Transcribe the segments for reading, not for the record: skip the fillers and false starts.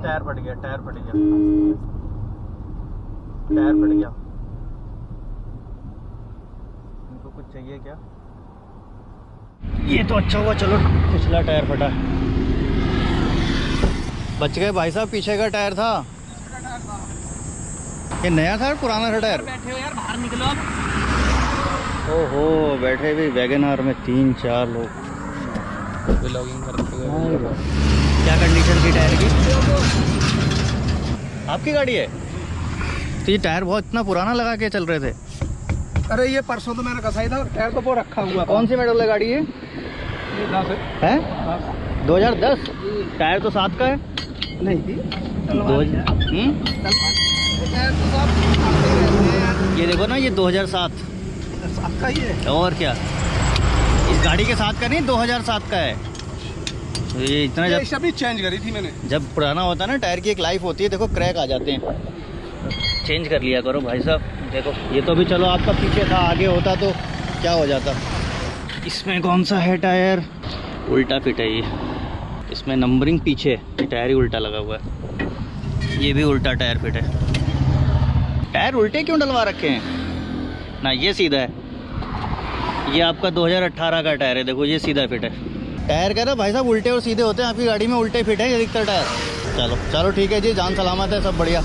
Tyre फट गया, tyre फट गया, टायर फट गया। इनको कुछ चाहिए क्या? ये तो अच्छा हुआ, चलो पिछला टायर फटा। बच गए भाई साहब, पीछे का टायर था। ये नया था पुराना था टायर? बैठे हो यार, बाहर निकलो आप। ओहो, बैठे भी वैगनआर में 3-4 लोग व्लॉगिंग करते हुए। क्या कंडीशन थी टायर की? आपकी गाड़ी है? तो ये टायर बहुत इतना पुराना लगा के चल रहे थे? अरे ये परसों तो मैंने कसा ही था, टायर तो वो रखा हुआ। कौन सी मॉडल है गाड़ी ये? 10 है 2010? टायर तो 7 का है। नहीं थी ये देखो ना, ये 2007 का ही है। और क्या, इस गाड़ी के साथ का नहीं, 2007 का है। तो ये इतना अभी चेंज करी थी मैंने। जब पुराना होता है ना टायर की एक लाइफ होती है, देखो क्रैक आ जाते हैं, चेंज कर लिया करो भाई साहब। देखो ये तो भी चलो आपका पीछे था, आगे होता तो क्या हो जाता। इसमें कौन सा है टायर? उल्टा फिट है ये, इसमें नंबरिंग पीछे, ये टायर ही उल्टा लगा हुआ है। ये भी उल्टा टायर फिट है। टायर उल्टे क्यों डलवा रखे हैं ना? ये सीधा है। ये आपका 2018 का टायर है, देखो ये सीधा फिट है। टायर कह रहा भाई साहब उल्टे और सीधे होते हैं, आपकी गाड़ी में उल्टे फिट है अधिकतर टायर। चलो चलो ठीक है जी, जान सलामत है, सब बढ़िया।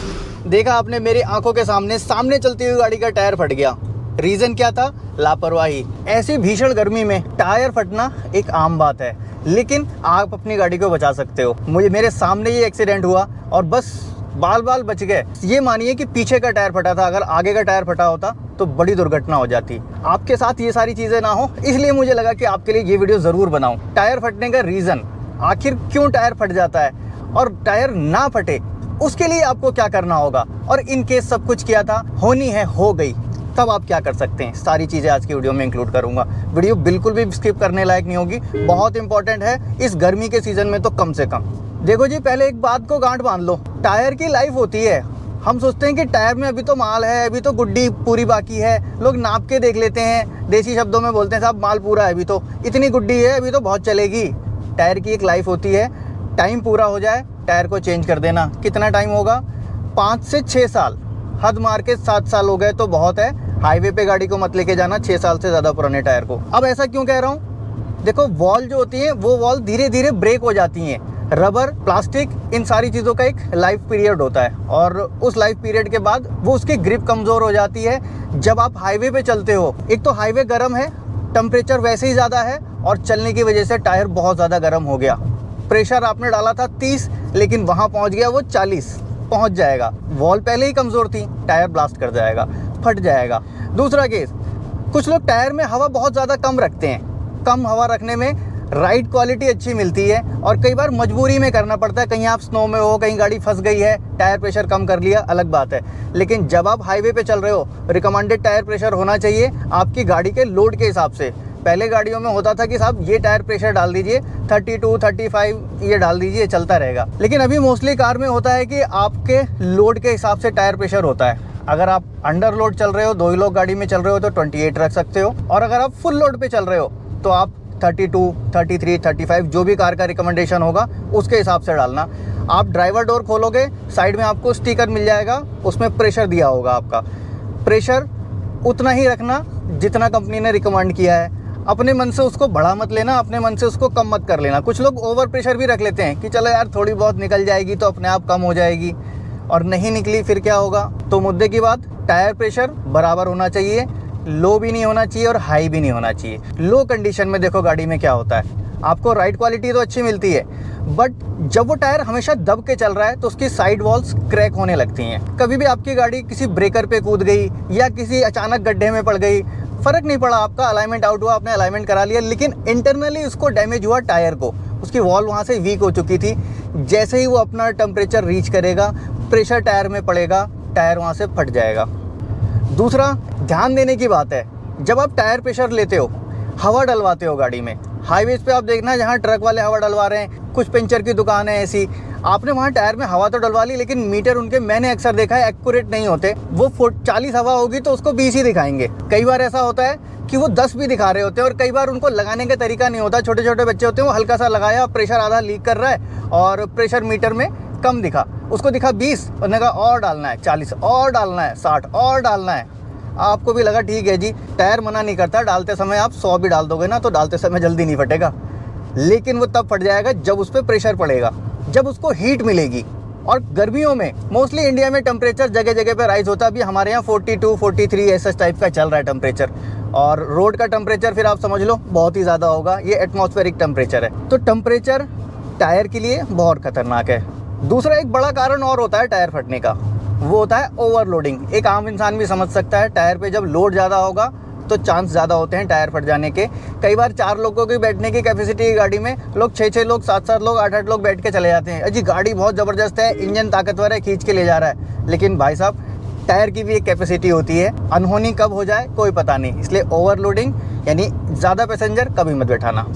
देखा आपने, मेरी आंखों के सामने चलती हुई गाड़ी का टायर फट गया। रीजन क्या था? लापरवाही। ऐसी भीषण गर्मी में टायर फटना एक आम बात है, लेकिन आप अपनी गाड़ी को बचा सकते हो। मेरे सामने ये एक्सीडेंट हुआ और बस बाल बच गए। ये मानिए कि पीछे का टायर फटा था, अगर आगे का टायर फटा होता तो बड़ी दुर्घटना हो जाती। आपके साथ ये सारी चीजें ना हो, इसलिए मुझे लगा कि आपके लिए ये वीडियो जरूर बनाऊं। टायर फटने का रीजन, आखिर क्यों टायर फट जाता है, और टायर ना फटे उसके लिए आपको क्या करना होगा, और इन केस सब कुछ किया था, होनी है हो गई, तब आप क्या कर सकते हैं, सारी चीजें आज की वीडियो में इंक्लूड करूंगा। वीडियो बिल्कुल भी स्किप करने लायक नहीं होगी, बहुत इंपॉर्टेंट है इस गर्मी के सीजन में तो कम से कम। देखो जी, पहले एक बात को गांठ बांध लो, टायर की लाइफ होती है। हम सोचते हैं कि टायर में अभी तो माल है, अभी तो गुड्डी पूरी बाकी है, लोग नाप के देख लेते हैं, देसी शब्दों में बोलते हैं साहब माल पूरा है, अभी तो इतनी गुड्डी है, अभी तो बहुत चलेगी। टायर की एक लाइफ होती है, टाइम पूरा हो जाए टायर को चेंज कर देना। कितना टाइम होगा? 5 से 6 साल, हद मार के 7 साल हो गए तो बहुत है। हाईवे पे गाड़ी को मत लेके जाना 6 साल से ज़्यादा पुराने टायर को। अब ऐसा क्यों कह रहा हूँ? देखो वॉल जो होती है वो वॉल धीरे धीरे ब्रेक हो जाती हैं। रबर, प्लास्टिक, इन सारी चीज़ों का एक लाइफ पीरियड होता है, और उस लाइफ पीरियड के बाद वो उसकी ग्रिप कमज़ोर हो जाती है। जब आप हाईवे पे चलते हो, एक तो हाईवे गर्म है, टेम्परेचर वैसे ही ज़्यादा है, और चलने की वजह से टायर बहुत ज़्यादा गर्म हो गया। प्रेशर आपने डाला था 30, लेकिन वहाँ पहुँच गया वो 40 पहुँच जाएगा। वॉल पहले ही कमज़ोर थी, टायर ब्लास्ट कर जाएगा, फट जाएगा। दूसरा केस, कुछ लोग टायर में हवा बहुत ज़्यादा कम रखते हैं। कम हवा रखने में राइड क्वालिटी अच्छी मिलती है, और कई बार मजबूरी में करना पड़ता है। कहीं आप स्नो में हो, कहीं गाड़ी फंस गई है, टायर प्रेशर कम कर लिया, अलग बात है। लेकिन जब आप हाईवे पे चल रहे हो, रिकमेंडेड टायर प्रेशर होना चाहिए आपकी गाड़ी के लोड के हिसाब से। पहले गाड़ियों में होता था कि साहब ये टायर प्रेशर डाल दीजिए, 32, 35 ये डाल दीजिए, चलता रहेगा। लेकिन अभी मोस्टली कार में होता है कि आपके लोड के हिसाब से टायर प्रेशर होता है। अगर आप अंडर लोड चल रहे हो, 2 ही लोग गाड़ी में चल रहे हो, तो 28 रख सकते हो, और अगर आप फुल लोड पे चल रहे हो तो आप 32, 33, 35 जो भी कार का रिकमेंडेशन होगा उसके हिसाब से डालना। आप ड्राइवर डोर खोलोगे, साइड में आपको स्टिकर मिल जाएगा, उसमें प्रेशर दिया होगा। आपका प्रेशर उतना ही रखना जितना कंपनी ने रिकमेंड किया है। अपने मन से उसको बढ़ा मत लेना, अपने मन से उसको कम मत कर लेना। कुछ लोग ओवर प्रेशर भी रख लेते हैं कि चलो यार थोड़ी बहुत निकल जाएगी तो अपने आप कम हो जाएगी, और नहीं निकली फिर क्या होगा। तो मुद्दे की बात, टायर प्रेशर बराबर होना चाहिए, लो भी नहीं होना चाहिए और हाई भी नहीं होना चाहिए। लो कंडीशन में देखो गाड़ी में क्या होता है, आपको राइड क्वालिटी तो अच्छी मिलती है, बट जब वो टायर हमेशा दब के चल रहा है तो उसकी साइड वॉल्स क्रैक होने लगती हैं। कभी भी आपकी गाड़ी किसी ब्रेकर पे कूद गई या किसी अचानक गड्ढे में पड़ गई, फ़र्क नहीं पड़ा, आपका अलाइनमेंट आउट हुआ, आपने अलाइनमेंट करा लिया, लेकिन इंटरनली उसको डैमेज हुआ टायर को, उसकी वॉल वहाँ से वीक हो चुकी थी। जैसे ही वो अपना टेम्परेचर रीच करेगा, प्रेशर टायर में पड़ेगा, टायर वहाँ से फट जाएगा। दूसरा ध्यान देने की बात है, जब आप टायर प्रेशर लेते हो, हवा डलवाते हो गाड़ी में, हाईवेज पे आप देखना जहाँ ट्रक वाले हवा डलवा रहे हैं, कुछ पंचर की दुकान है ऐसी, आपने वहाँ टायर में हवा तो डलवा ली, लेकिन मीटर उनके मैंने अक्सर देखा है एक्यूरेट नहीं होते। वो 40 हवा होगी तो उसको 20 ही दिखाएंगे। कई बार ऐसा होता है कि वो 10 भी दिखा रहे होते हैं, और कई बार उनको लगाने का तरीका नहीं होता। छोटे छोटे बच्चे होते हैं, वो हल्का सा लगाया, प्रेशर आधा लीक कर रहा है और प्रेशर मीटर में कम दिखा, उसको दिखा 20, उसने कहा और डालना है 40, और डालना है 60, और डालना है। आपको भी लगा ठीक है जी, टायर मना नहीं करता, डालते समय आप 100 भी डाल दोगे ना तो डालते समय जल्दी नहीं फटेगा, लेकिन वो तब फट जाएगा जब उस पर प्रेशर पड़ेगा, जब उसको हीट मिलेगी। और गर्मियों में मोस्टली इंडिया में टेम्परेचर जगह जगह पे राइज होता है। अभी हमारे यहाँ 42, 43 ऐसा टाइप का चल रहा है टेम्परेचर, और रोड का टेम्परेचर फिर आप समझ लो बहुत ही ज़्यादा होगा, ये एटमॉस्फेरिक टेम्परेचर है। तो टेम्परेचर टायर के लिए बहुत खतरनाक है। दूसरा एक बड़ा कारण और होता है टायर फटने का, वो होता है ओवरलोडिंग। एक आम इंसान भी समझ सकता है, टायर पे जब लोड ज़्यादा होगा तो चांस ज़्यादा होते हैं टायर फट जाने के। कई बार 4 लोगों की बैठने की कैपेसिटी की गाड़ी में लोग 6-6 लोग, 7-7 लोग, 8-8 लोग बैठ के चले जाते हैं। अजी गाड़ी बहुत ज़बरदस्त है, इंजन ताकतवर है, खींच के ले जा रहा है, लेकिन भाई साहब टायर की भी एक कैपेसिटी होती है, अनहोनी कब हो जाए कोई पता नहीं। इसलिए ओवरलोडिंग यानी ज़्यादा पैसेंजर कभी मत बैठाना।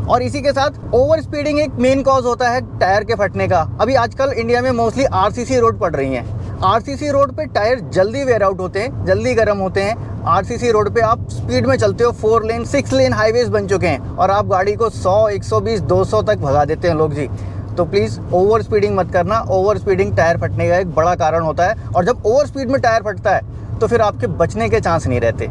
और इसी के साथ ओवर स्पीडिंग एक मेन कॉज होता है टायर के फटने का। अभी आजकल इंडिया में मोस्टली आरसीसी रोड पड़ रही हैं। आरसीसी रोड पे टायर जल्दी वेयर आउट होते हैं, जल्दी गर्म होते हैं। आरसीसी रोड पे आप स्पीड में चलते हो, 4 लेन 6 लेन हाईवेज बन चुके हैं, और आप गाड़ी को 100, 120, 200 तक भगा देते हैं लोग जी। तो प्लीज़ ओवर स्पीडिंग मत करना। ओवर स्पीडिंग टायर फटने का एक बड़ा कारण होता है, और जब ओवर स्पीड में टायर फटता है तो फिर आपके बचने के चांस नहीं रहते,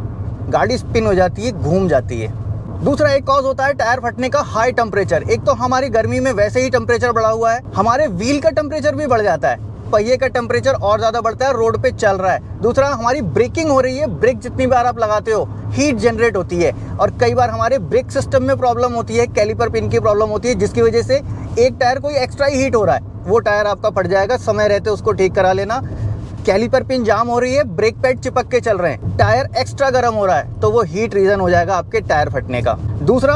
गाड़ी स्पिन हो जाती है, घूम जाती है। दूसरा एक कॉज होता है टायर फटने का हाई टेम्परेचर। एक तो हमारी गर्मी में वैसे ही टेम्परेचर बढ़ा हुआ है, हमारे व्हील का टेम्परेचर भी बढ़ जाता है, पहिए का टेम्परेचर और ज़्यादा बढ़ता है, रोड पे चल रहा है। दूसरा हमारी ब्रेकिंग हो रही है, ब्रेक जितनी बार आप लगाते हो हीट जनरेट होती है, और कई बार हमारे ब्रेक सिस्टम में प्रॉब्लम होती है, कैलिपर पिन की प्रॉब्लम होती है, जिसकी वजह से एक टायर कोई एक्स्ट्रा ही हीट हो रहा है, वो टायर आपका फट जाएगा। समय रहते उसको ठीक करा लेना। कैलिपर पिन जाम हो रही है, ब्रेक पैड चिपक के चल रहे हैं, टायर एक्स्ट्रा गर्म हो रहा है, तो वो हीट रीजन हो जाएगा आपके टायर फटने का। दूसरा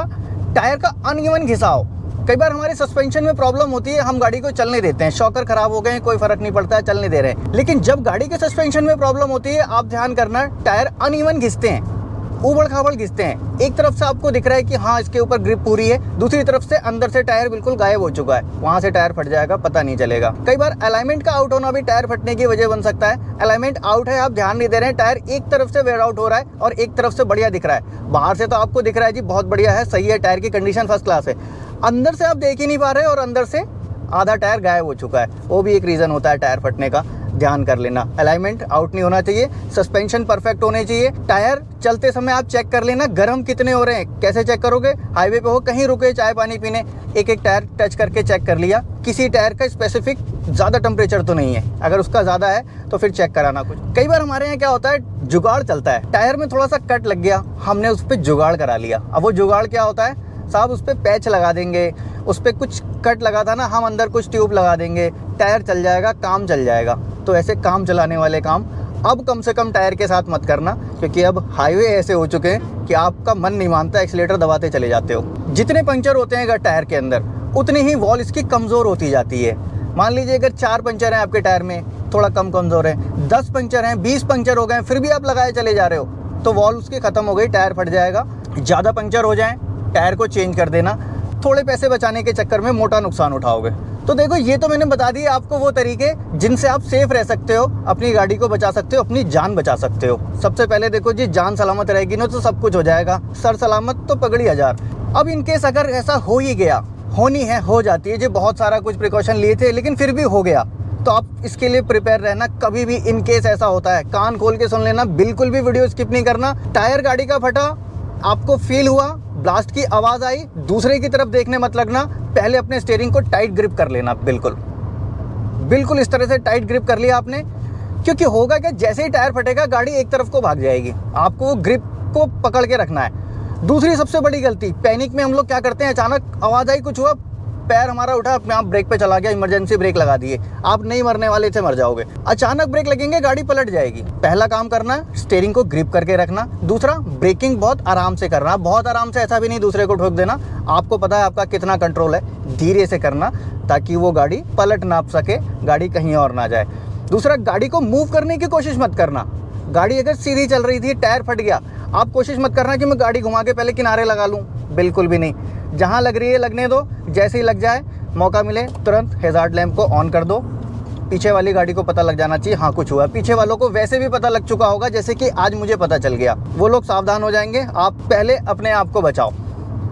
टायर का अनइवन घिसाव। कई बार हमारे सस्पेंशन में प्रॉब्लम होती है, हम गाड़ी को चलने देते हैं, शॉकर खराब हो गए हैं, कोई फर्क नहीं पड़ता है, चलने दे रहे हैं। लेकिन जब गाड़ी के सस्पेंशन में प्रॉब्लम होती है, आप ध्यान करना, टायर अनइवन घिसते हैं, उबड़ खाबड़ घिसते हैं। एक तरफ से आपको दिख रहा है कि हाँ इसके ऊपर ग्रिप पूरी है, दूसरी तरफ से अंदर से टायर बिल्कुल गायब हो चुका है, वहां से टायर फट जाएगा, पता नहीं चलेगा। कई बार अलाइनमेंट का आउट होना भी टायर फटने की वजह बन सकता है। अलाइनमेंट आउट है, आप ध्यान नहीं दे रहे हैं, टायर एक तरफ से वेयर आउट हो रहा है और एक तरफ से बढ़िया दिख रहा है। बाहर से तो आपको दिख रहा है जी बहुत बढ़िया है, सही है, टायर की कंडीशन फर्स्ट क्लास है, अंदर से आप देख ही नहीं पा रहे और अंदर से आधा टायर गायब हो चुका है, वो भी एक रीज़न होता है टायर फटने का। ध्यान कर लेना, अलाइनमेंट आउट नहीं होना चाहिए, सस्पेंशन परफेक्ट होने चाहिए। टायर चलते समय आप चेक कर लेना गर्म कितने हो रहे हैं। कैसे चेक करोगे? हाईवे पे हो, कहीं रुके चाय पानी पीने, एक एक टायर टच करके चेक कर लिया, किसी टायर का स्पेसिफिक ज़्यादा टेम्परेचर तो नहीं है, अगर उसका ज़्यादा है तो फिर चेक कराना कुछ। कई बार हमारे यहाँ क्या होता है, जुगाड़ चलता है, टायर में थोड़ा सा कट लग गया, हमने उस पर जुगाड़ करा लिया। अब वो जुगाड़ क्या होता है साहब, उस पर पैच लगा देंगे, उस पर कुछ कट लगा था ना, हम अंदर कुछ ट्यूब लगा देंगे, टायर चल जाएगा, काम चल जाएगा। तो ऐसे काम चलाने वाले काम अब कम से कम टायर के साथ मत करना, क्योंकि अब हाईवे ऐसे हो चुके हैं कि आपका मन नहीं मानता, एक्सीलेटर दबाते चले जाते हो। जितने पंचर होते हैं अगर टायर के अंदर, उतनी ही वॉल इसकी कमज़ोर होती जाती है। मान लीजिए अगर 4 पंचर हैं आपके टायर में, थोड़ा कम कमज़ोर है, 10 पंचर हैं, 20 पंचर हो गए, फिर भी आप लगाए चले जा रहे हो, तो वॉल उसकी ख़त्म हो गई, टायर फट जाएगा। ज़्यादा पंचर हो जाएँ, टायर को चेंज कर देना, थोड़े पैसे बचाने के चक्कर में मोटा नुकसान उठाओगे। तो देखो, ये तो मैंने बता दिए आपको वो तरीके जिनसे आप सेफ रह सकते हो, अपनी गाड़ी को बचा सकते हो, अपनी जान बचा सकते हो। सबसे पहले देखो जी, जान सलामत रहेगी ना तो सब कुछ हो जाएगा, सर सलामत तो पगड़ी हजार। अब इनकेस अगर ऐसा हो ही गया, होनी है, हो जाती है जी, बहुत सारा कुछ प्रिकॉशन लिए थे लेकिन फिर भी हो गया, तो आप इसके लिए प्रिपेयर रहना। कभी भी इनकेस ऐसा होता है, कान खोल के सुन लेना, बिल्कुल भी वीडियो स्किप नहीं करना। टायर गाड़ी का फटा, आपको फील हुआ, ब्लास्ट की आवाज़ आई, दूसरे की तरफ देखने मत लगना, पहले अपने स्टीयरिंग को टाइट ग्रिप कर लेना, बिल्कुल बिल्कुल इस तरह से टाइट ग्रिप कर लिया आपने। क्योंकि होगा कि जैसे ही टायर फटेगा गाड़ी एक तरफ को भाग जाएगी, आपको वो ग्रिप को पकड़ के रखना है। दूसरी सबसे बड़ी गलती, पैनिक में हम लोग क्या करते हैं, अचानक आवाज़ आई, कुछ हुआ, पैर हमारा उठा, अपने आप ब्रेक पे चला गया, इमरजेंसी ब्रेक लगा दिए, आप नहीं मरने वाले थे, मर जाओगे। अचानक ब्रेक लगेंगे, गाड़ी पलट जाएगी। पहला काम करना है स्टीयरिंग को ग्रिप करके रखना। दूसरा, ब्रेकिंग बहुत आराम से करना, बहुत आराम से, ऐसा भी नहीं दूसरे को ठोक देना, आपको पता है आपका कितना कंट्रोल है, धीरे से करना ताकि वो गाड़ी पलट ना सके, गाड़ी कहीं और ना जाए। दूसरा, गाड़ी को मूव करने की कोशिश मत करना। गाड़ी अगर सीधी चल रही थी, टायर फट गया, आप कोशिश मत करना कि मैं गाड़ी घुमा के पहले किनारे लगा लूँ, बिल्कुल भी नहीं। जहाँ लग रही है लगने दो, जैसे ही लग जाए, मौका मिले तुरंत हैजार्ड लैंप को ऑन कर दो। पीछे वाली गाड़ी को पता लग जाना चाहिए हाँ कुछ हुआ। पीछे वालों को वैसे भी पता लग चुका होगा, जैसे कि आज मुझे पता चल गया, वो लोग सावधान हो जाएंगे। आप पहले अपने आप को बचाओ,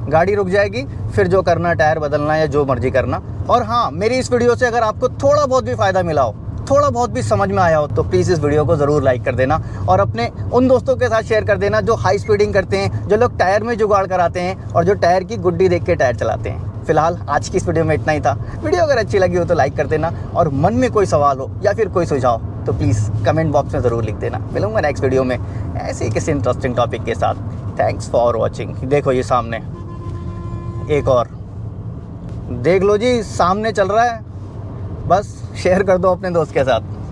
गाड़ी रुक जाएगी, फिर जो करना, टायर बदलना या जो मर्जी करना और हाँ, मेरी इस वीडियो से अगर आपको थोड़ा बहुत भी फ़ायदा मिला हो, थोड़ा बहुत भी समझ में आया हो, तो प्लीज़ इस वीडियो को ज़रूर लाइक कर देना और अपने उन दोस्तों के साथ शेयर कर देना जो हाई स्पीडिंग करते हैं, जो लोग टायर में जुगाड़ कराते हैं और जो टायर की गुड्डी देख के टायर चलाते हैं। फिलहाल आज की इस वीडियो में इतना ही था। वीडियो अगर अच्छी लगी हो तो लाइक कर देना और मन में कोई सवाल हो या फिर कोई सुझाव तो प्लीज़ कमेंट बॉक्स में ज़रूर लिख देना। मिलूंगा नेक्स्ट वीडियो में ऐसे ही किसी इंटरेस्टिंग टॉपिक के साथ। Thanks for watching. देखो ये सामने एक और देख लो जी, सामने चल रहा है, बस शेयर कर दो अपने दोस्त के साथ।